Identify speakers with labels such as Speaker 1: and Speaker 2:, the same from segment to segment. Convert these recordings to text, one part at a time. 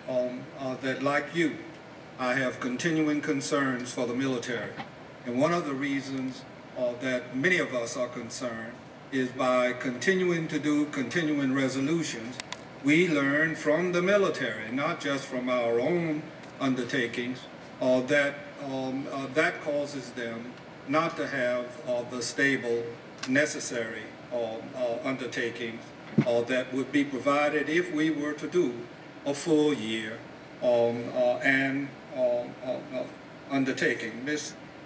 Speaker 1: that, like you, I have continuing concerns for the military. And one of the reasons that many of us are concerned is by continuing to do continuing resolutions, we learn from the military, not just from our own undertakings, that causes them not to have the stable, necessary undertakings that would be provided if we were to do a full year undertaking.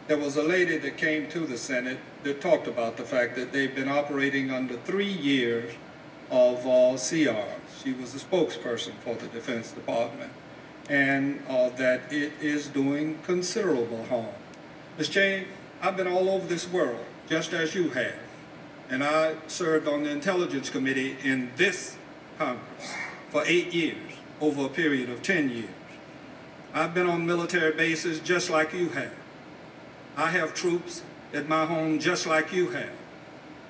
Speaker 1: There was a lady that came to the Senate that talked about the fact that they've been operating under 3 years of CR. She was a spokesperson for the Defense Department, and that it is doing considerable harm. Ms. Cheney, I've been all over this world, just as you have, and I served on the Intelligence Committee in this Congress for 8 years, over a period of 10 years. I've been on military bases just like you have. I have troops at my home just like you have.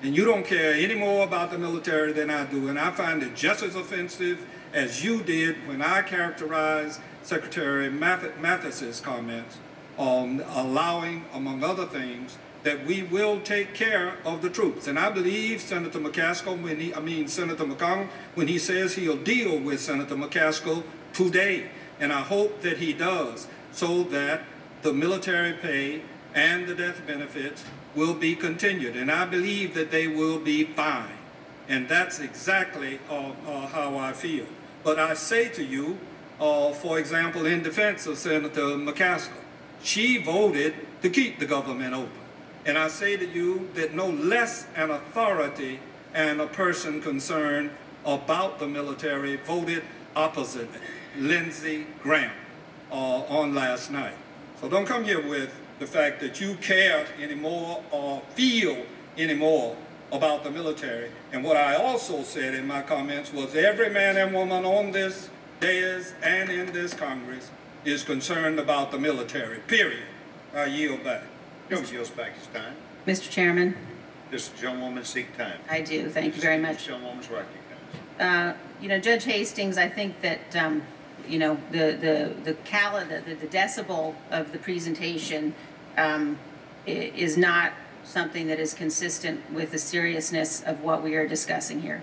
Speaker 1: And you don't care any more about the military than I do, and I find it just as offensive as you did when I characterized Secretary Mathis's comments on allowing, among other things, that we will take care of the troops. And I believe Senator Senator McConnell, when he says he'll deal with Senator McCaskill today. And I hope that he does, so that the military pay and the death benefits will be continued. And I believe that they will be fine. And that's exactly how I feel. But I say to you, for example, in defense of Senator McCaskill, she voted to keep the government open. And I say to you that no less an authority and a person concerned about the military voted opposite Lindsey Graham on last night. So don't come here with the fact that you care anymore or feel anymore about the military. And what I also said in my comments was every man and woman on this dais and in this Congress is concerned about the military, period. I yield back.
Speaker 2: No, yields back his time.
Speaker 3: Mr. Chairman.
Speaker 2: Does the gentlewoman seek time?
Speaker 3: I do. Thank you very much.
Speaker 2: The gentlewoman's recognized.
Speaker 3: You know, Judge Hastings, I think that you know, the decibel of the presentation is not something that is consistent with the seriousness of what we are discussing here.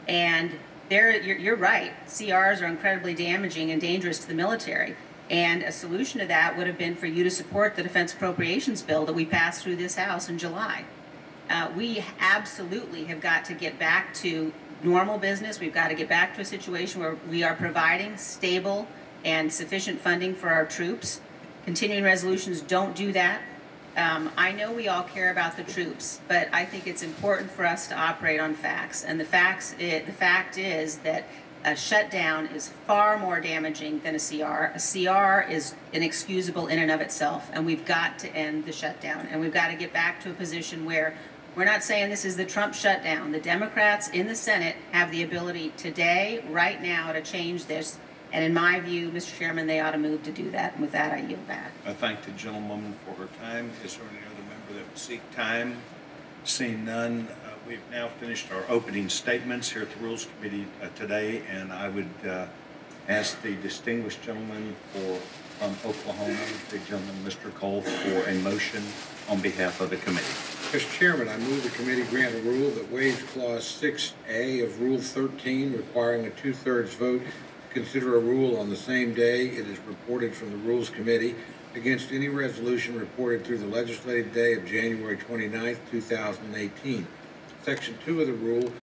Speaker 3: And you're right, CRs are incredibly damaging and dangerous to the military. And a solution to that would have been for you to support the Defense Appropriations Bill that we passed through this House in July. We absolutely have got to get back to normal business. We've got to get back to a situation where we are providing stable and sufficient funding for our troops. Continuing resolutions don't do that. I know we all care about the troops, but I think it's important for us to operate on facts. And the fact is that a shutdown is far more damaging than a CR. A CR is inexcusable in and of itself, and we've got to end the shutdown. And we've got to get back to a position where we're not saying this is the Trump shutdown. The Democrats in the Senate have the ability today, right now, to change this. And in my view, Mr. Chairman, they ought to move to do that. And with that, I yield back.
Speaker 2: I thank the gentlewoman for her time. Is there any other member that would seek time? Seeing none, we've now finished our opening statements here at the Rules Committee today, and I would ask the distinguished gentleman from Oklahoma, the gentleman, Mr. Cole, for a motion on behalf of the committee.
Speaker 4: Mr. Chairman, I move the committee grant a rule that waives Clause 6A of Rule 13, requiring a 2/3 vote to consider a rule on the same day it is reported from the Rules Committee against any resolution reported through the legislative day of January 29th, 2018. Section 2 of the rule